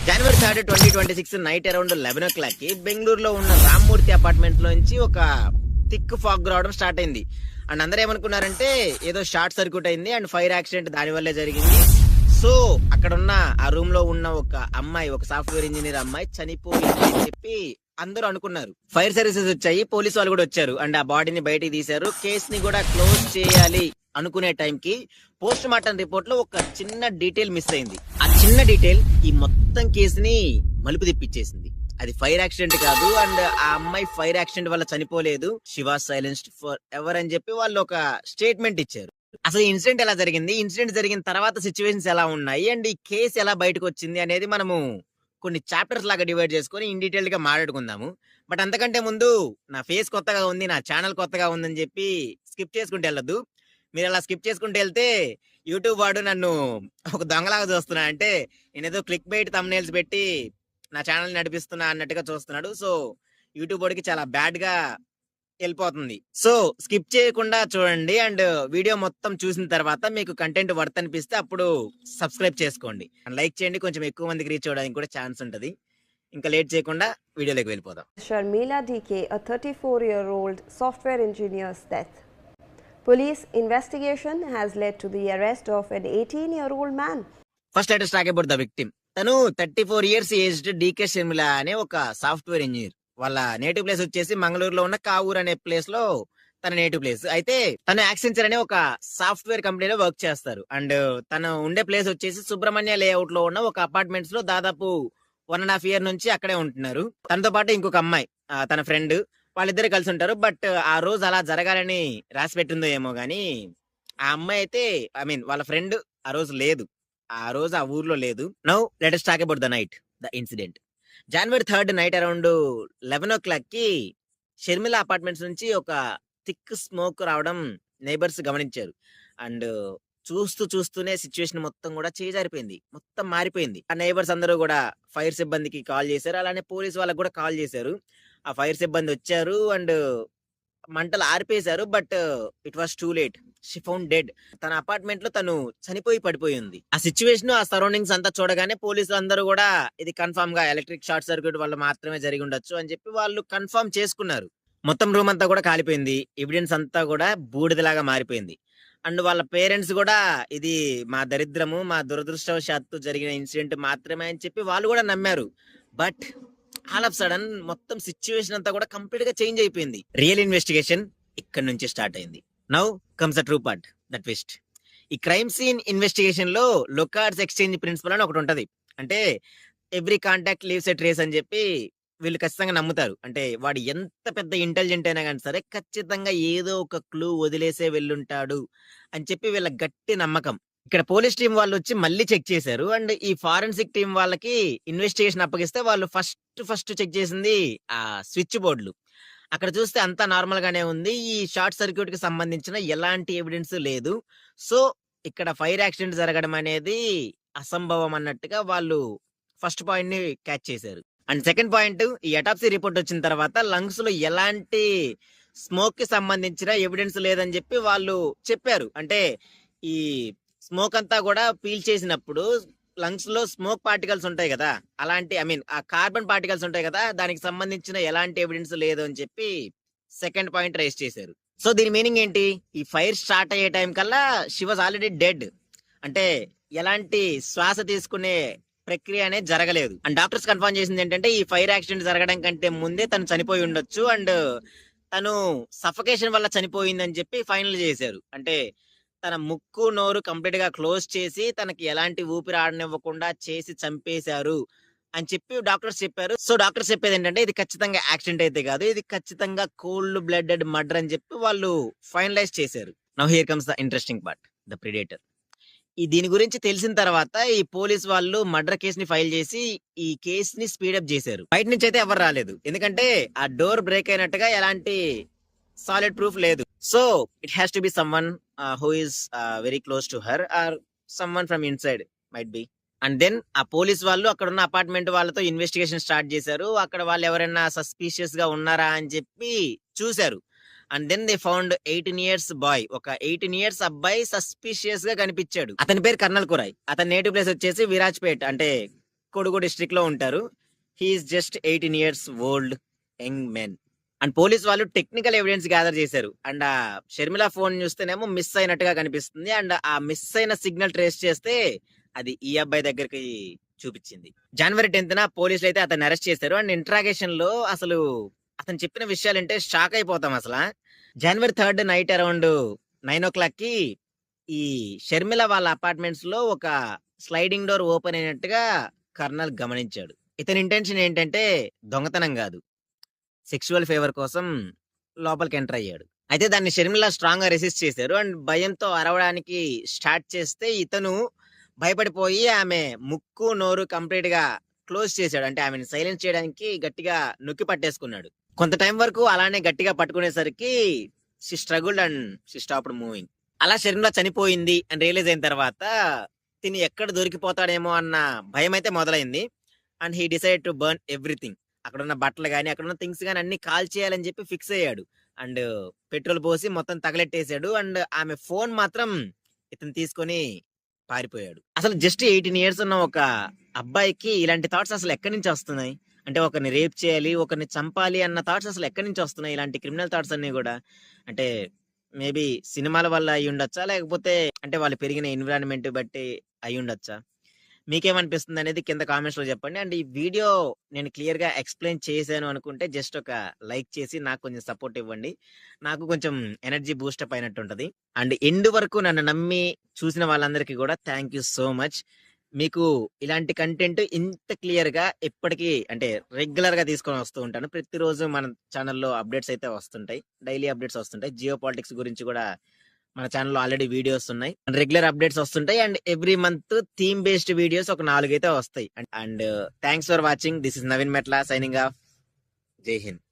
జనవరి 3, 2026 night around 11 o'clock కి బెంగళూరులో ఉన్న రామ్మూర్తి అపార్ట్మెంట్ లోంచి ఒక థిక్ ఫాగ్ రావడం స్టార్ట్ అయింది. అండ్ అందరూ ఏమనుకున్నారంటే ఏదో షార్ట్ సర్క్యూట్ అయింది అండ్ ఫైర్ యాక్సిడెంట్ దాని వల్లే జరిగింది. సో అక్కడ ఉన్న ఆ రూమ్ లో ఉన్న ఒక అమ్మాయి, ఒక సాఫ్ట్వేర్ ఇంజనీర్ అమ్మాయి చనిపోయింది అని చెప్పి అందరూ అనుకున్నారు. ఫైర్ సర్వీసెస్ వచ్చాయి, పోలీసు వాళ్ళు కూడా వచ్చారు అండ్ ఆ బాడీని బయటికి తీశారు. కేస్ ని కూడా క్లోజ్ చేయాలి అనుకునే టైంకి పోస్ట్ మార్టం రిపోర్ట్ లో ఒక చిన్న డీటెయిల్ మిస్ అయింది. ఆ చిన్న డీటెయిల్ ఈ మొత్తం కేసుని మలుపు తిప్పించేసింది. అది ఫైర్ యాక్సిడెంట్ కాదు అండ్ ఆ అమ్మాయి ఫైర్ యాక్సిడెంట్ వల్ల చనిపోలేదు, she was silenced forever అని చెప్పి వాళ్ళు ఒక స్టేట్మెంట్ ఇచ్చారు. అసలు ఈ ఇన్సిడెంట్ ఎలా జరిగింది, ఇన్సిడెంట్ జరిగిన తర్వాత సిచ్యువేషన్స్ ఎలా ఉన్నాయి అండ్ ఈ కేసు ఎలా బయటకు వచ్చింది అనేది మనము కొన్ని చాప్టర్స్ లాగా డివైడ్ చేసుకొని ఇన్ డీటెయిల్ గా మాట్లాడుకుందాము. బట్ అంతకంటే ముందు నా ఫేస్ కొత్తగా ఉంది, నా ఛానల్ కొత్తగా ఉందని చెప్పి స్కిప్ చేసుకుంటూ వెళ్ళొద్దు. మీరు అలా స్కిప్ చేసుకుంటూ వెళ్తే యూట్యూబ్ వాడు నన్ను ఒక దొంగలాగా చూస్తున్నా, అంటే నేనేదో క్లిక్ బైట్ థంబ్నెయిల్స్ పెట్టి నా ఛానల్ నడిపిస్తున్నా అన్నట్టుగా చూస్తున్నాడు. సో యూట్యూబ్ వాడికి చాలా బ్యాడ్ గా వెళ్ళిపోతుంది. సో స్కిప్ చేయకుండా చూడండి అండ్ వీడియో మొత్తం చూసిన తర్వాత మీకు కంటెంట్ వర్త్ అనిపిస్తే అప్పుడు సబ్స్క్రైబ్ చేసుకోండి అండ్ లైక్ చేయండి. కొంచెం ఎక్కువ మందికి రీచ్ అవడానికి కూడా ఛాన్స్ ఉంటుంది. ఇంకా లేట్ చేయకుండా వీడియోలోకి వెళ్ళిపోదాం. Sharmila DK, a 34-year-old software engineer's death. Police investigation has led to the arrest of an 18-year-old man. First let us talk about the victim. తను 34 years ఏజ్డ్ డీకే షర్మిల అనే ఒక సాఫ్ట్వేర్ ఇంజనీర్. వాళ్ళ native place వచ్చేసి మంగళూరులో ఉన్న కావూర్ అనే place లో తన native place. అయితే తను యాక్సెంచర్ అనే ఒక సాఫ్ట్వేర్ కంపెనీలో వర్క్ చేస్తారు అండ్ తను ఉండే ప్లేస్ వచ్చేసి సుబ్రహ్మణ్య లేఅవుట్ లో ఉన్న ఒక అపార్ట్మెంట్స్ లో దాదాపు 1.5 year నుంచి అక్కడే ఉంటున్నారు. తనతో పాటు ఇంకొక అమ్మాయి, తన ఫ్రెండ్, వాళ్ళిద్దరు కలిసి ఉంటారు. బట్ ఆ రోజు అలా జరగాలని రాసి పెట్టిందో ఏమో గానీ ఆ అమ్మాయి అయితే వాళ్ళ ఫ్రెండ్ ఆ రోజు లేదు, ఆ రోజు ఆ ఊర్లో లేదు. Now let us talk about the night, the incident. January 3 night around 11 o'clock కి షర్మిల అపార్ట్మెంట్స్ నుంచి ఒక థిక్ స్మోక్ రావడం నైబర్స్ గమనించారు. అండ్ చూస్తూనే సిచ్యువేషన్ మొత్తం కూడా చేజారిపోయింది, మొత్తం మారిపోయింది. ఆ నైబర్స్ అందరూ కూడా ఫైర్ సిబ్బందికి కాల్ చేశారు, అలానే పోలీస్ వాళ్ళకి కూడా కాల్ చేశారు. ఆ ఫైర్ సిబ్బంది వచ్చారు అండ్ మంటలు ఆర్పేశారు. But it was too late, she found dead. తన అపార్ట్మెంట్ లో తను చనిపోయి పడిపోయి ఉంది. ఆ సిచ్యువేషన్, ఆ సరౌండింగ్స్ అంతా చూడగానే పోలీసులు అందరూ కూడా ఇది కన్ఫర్మ్ గా ఎలక్ట్రిక్ షార్ట్ సర్క్యూట్ వల్ల మాత్రమే జరిగి ఉండొచ్చు అని చెప్పి వాళ్ళు కన్ఫర్మ్ చేసుకున్నారు. మొత్తం రూమ్ అంతా కూడా కాలిపోయింది, ఎవిడెన్స్ అంతా కూడా బూడిదలాగా మారిపోయింది. అండ్ వాళ్ళ పేరెంట్స్ కూడా ఇది మా దరిద్రము, మా దురదృష్టవశాత్తు జరిగిన ఇన్సిడెంట్ మాత్రమే అని చెప్పి వాళ్ళు కూడా నమ్మారు. బట్ ఆల్ ఆఫ్ సడన్ మొత్తం సిచ్యువేషన్ అంతా కూడా కంప్లీట్ గా చేంజ్ అయిపోయింది. రియల్ ఇన్వెస్టిగేషన్ ఇక్కడ నుంచి స్టార్ట్ అయింది. Now comes the true part, the twist. ఈ క్రైమ్ సీన్ ఇన్వెస్టిగేషన్ లో లొకార్డ్స్ ఎక్స్చేంజ్ ప్రిన్సిపల్ అని ఒకటి ఉంటది. అంటే ఎవ్రీ కాంటాక్ట్ లీవ్స్ ఎ ట్రేస్ అని చెప్పి వీళ్ళు ఖచ్చితంగా నమ్ముతారు. అంటే వాడు ఎంత పెద్ద ఇంటెలిజెంట్ అయినా కానీ సరే ఖచ్చితంగా ఏదో ఒక క్లూ వదిలేసే వెళ్ళుంటాడు అని చెప్పి వీళ్ళ గట్టి నమ్మకం. ఇక్కడ పోలీస్ టీం వాళ్ళు వచ్చి మళ్ళీ చెక్ చేశారు అండ్ ఈ ఫారెన్సిక్ టీం వాళ్ళకి ఇన్వెస్టిగేషన్ అప్పగిస్తే వాళ్ళు ఫస్ట్ చెక్ చేసింది ఆ స్విచ్ బోర్డులు. అక్కడ చూస్తే అంతా నార్మల్ గానే ఉంది, ఈ షార్ట్ సర్క్యూట్ కి సంబంధించిన ఎలాంటి ఎవిడెన్స్ లేదు. సో ఇక్కడ ఫైర్ యాక్సిడెంట్ జరగడం అనేది అసంభవం అన్నట్టుగా వాళ్ళు ఫస్ట్ పాయింట్ ని క్యాచ్ చేశారు. అండ్ సెకండ్ పాయింట్, ఈ అటాప్సీ రిపోర్ట్ వచ్చిన తర్వాత లంగ్స్ లో ఎలాంటి స్మోక్ కి సంబంధించిన ఎవిడెన్స్ లేదని చెప్పి వాళ్ళు చెప్పారు. అంటే ఈ స్మోక్ అంతా కూడా పీల్ చేసినప్పుడు లంగ్స్ లో స్మోక్ పార్టికల్స్ ఉంటాయి కదా, అలాంటి ఆ కార్బన్ పార్టికల్స్ ఉంటాయి కదా, దానికి సంబంధించిన ఎలాంటి ఎవిడెన్స్ లేదు అని చెప్పి సెకండ్ పాయింట్ రైజ్ చేశారు. సో దీని మీనింగ్ ఏంటి, ఈ ఫైర్ స్టార్ట్ అయ్యే టైం కల్లా షీ వాజ్ ఆల్రెడీ డెడ్. అంటే ఎలాంటి శ్వాస తీసుకునే ప్రక్రియ అనేది జరగలేదు. అండ్ డాక్టర్స్ కన్ఫర్మ్ చేసింది ఏంటంటే ఈ ఫైర్ యాక్సిడెంట్ జరగడం కంటే ముందే తను చనిపోయి ఉండొచ్చు అండ్ తను సఫకేషన్ వల్ల చనిపోయిందని చెప్పి ఫైనల్ చేశారు. అంటే తన ముక్కు నోరు కంప్లీట్ గా క్లోజ్ చేసి తనకి ఎలాంటి ఊపిరి ఆడనివ్వకుండా చేసి చంపేశారు అని చెప్పి డాక్టర్స్ చెప్పారు. సో డాక్టర్స్ చెప్పేది ఏంటంటే ఇది ఖచ్చితంగా యాక్సిడెంట్ అయితే కాదు, ఇది ఖచ్చితంగా కోల్డ్ బ్లడెడ్ మర్డర్ అని చెప్పి వాళ్ళు ఫైనలైజ్ చేశారు. Now here comes the interesting part, the predator. ఈ దీని గురించి తెలిసిన తర్వాత ఈ పోలీస్ వాళ్ళు మర్డర్ కేసు ని ఫైల్ చేసి ఈ కేసు ని స్పీడప్ చేశారు. బయట నుంచి అయితే ఎవరు రాలేదు, ఎందుకంటే ఆ డోర్ బ్రేక్ అయినట్టుగా ఎలాంటి సాలిడ్ ప్రూఫ్ లేదు. So it has to be someone who is very close to her or someone from inside might be. And then ఆ పోలీస్ వాళ్ళు అక్కడ ఉన్న అపార్ట్మెంట్ వాళ్ళతో ఇన్వెస్టిగేషన్ స్టార్ట్ చేశారు. అక్కడ వాళ్ళు ఎవరైనా సస్పీషియస్ గా ఉన్నారా అని చెప్పి చూశారు. And then they found 18 years boy, ఒక 18 years అబ్బాయి సస్పిషియస్ గా కనిపించాడు. అతని పేరు కర్నల్ కురాయ్. అతని నేటివ్ ప్లేస్ వచ్చేసి విరాజ్పేట్, అంటే కొడుగు డిస్ట్రిక్ట్ లో ఉంటారు. He's just 18 years old young men. And police వాళ్ళు టెక్నికల్ ఎవిడెన్స్ గ్యాదర్ చేశారు. అండ్ ఆ షర్మిల ఫోన్ చూస్తేనేమో మిస్ అయినట్టుగా కనిపిస్తుంది. అండ్ ఆ మిస్ అయిన సిగ్నల్ ట్రేస్ చేస్తే అది ఈ అబ్బాయి దగ్గరికి చూపించింది. జనవరి 10th పోలీసులు అయితే అతన్ని అరెస్ట్ చేశారు. అండ్ ఇంట్రాగేషన్ లో అసలు అతను చెప్పిన విషయాలంటే షాక్ అయిపోతాం అసలు. జనవరి 3rd నైట్ అరౌండ్ 9 o'clock కి ఈ షర్మిల వాళ్ళ అపార్ట్మెంట్స్ లో ఒక స్లైడింగ్ డోర్ ఓపెన్ అయినట్టుగా కర్నల్ గమనించాడు. ఇతని ఇంటెన్షన్ ఏంటంటే దొంగతనం కాదు, సెక్షువల్ ఫేవర్ కోసం లోపలికి ఎంటర్ అయ్యాడు. అయితే దాన్ని షర్మిల స్ట్రాంగ్ గా రెసిస్ట్ చేశారు. అండ్ భయంతో అరవడానికి స్టార్ట్ చేస్తే ఇతను భయపడిపోయి ఆమె ముక్కు నోరు కంప్లీట్ గా క్లోజ్ చేశాడు. అంటే ఆమెను సైలెన్స్ చేయడానికి గట్టిగా నొక్కి పట్టేసుకున్నాడు. కొంత టైం వరకు అలానే గట్టిగా పట్టుకునేసరికి she struggled and she stopped moving. అలా షర్మిల చనిపోయింది అని రియలైజ్ అయిన తర్వాత తిని ఎక్కడ దొరికిపోతాడేమో అన్న భయం అయితే మొదలైంది. And he decide to burn everything. అక్కడ ఉన్న బట్టలు గానీ అక్కడ ఉన్న థింగ్స్ గానీ అన్ని కాల్ చేయాలని చెప్పి ఫిక్స్ అయ్యాడు. అండ్ పెట్రోల్ పోసి మొత్తం తగలెట్టేశాడు. అండ్ ఆమె ఫోన్ మాత్రం ఇతను తీసుకొని పారిపోయాడు. అసలు జస్ట్ 18 ఇయర్స్ ఉన్న ఒక అబ్బాయికి ఇలాంటి థాట్స్ అసలు ఎక్కడి నుంచి వస్తున్నాయి? అంటే ఒకరిని రేప్ చేయాలి, ఒకరిని చంపాలి అన్న థాట్స్ అసలు ఎక్కడి నుంచి వస్తున్నాయి? ఇలాంటి క్రిమినల్ థాట్స్ అన్ని కూడా అంటే మేబీ సినిమాల వల్ల అయి ఉండొచ్చా, లేకపోతే అంటే వాళ్ళు పెరిగిన ఎన్విరాన్మెంట్ బట్టి అయి ఉండొచ్చా? మీకేమనిపిస్తుంది అనేది కింద కామెంట్స్ లో చెప్పండి. అండ్ ఈ వీడియో నేను క్లియర్ గా ఎక్స్ప్లెయిన్ చేశాను అనుకుంటే జస్ట్ ఒక లైక్ చేసి నాకు కొంచెం సపోర్ట్ ఇవ్వండి. నాకు కొంచెం ఎనర్జీ బూస్టప్ అయినట్టు ఉంటది. అండ్ ఎండ్ వరకు నన్ను నమ్మి చూసిన వాళ్ళందరికీ కూడా థ్యాంక్ యూ సో మచ్. మీకు ఇలాంటి కంటెంట్ ఇంత క్లియర్ గా ఎప్పటికీ అంటే రెగ్యులర్ గా తీసుకొని వస్తూ ఉంటాను. ప్రతిరోజు మన ఛానల్లో అప్డేట్స్ అయితే వస్తుంటాయి, డైలీ అప్డేట్స్ వస్తుంటాయి. జియో పాలిటిక్స్ గురించి కూడా మన ఛానల్లో ఆల్రెడీ వీడియోస్ ఉన్నాయి, రెగ్యులర్ అప్డేట్స్ వస్తుంటాయి. And every month theme based videos ఒక 4 అయితే వస్తాయి. And thanks for watching. This is Naveen Metla signing off. Jai Hind.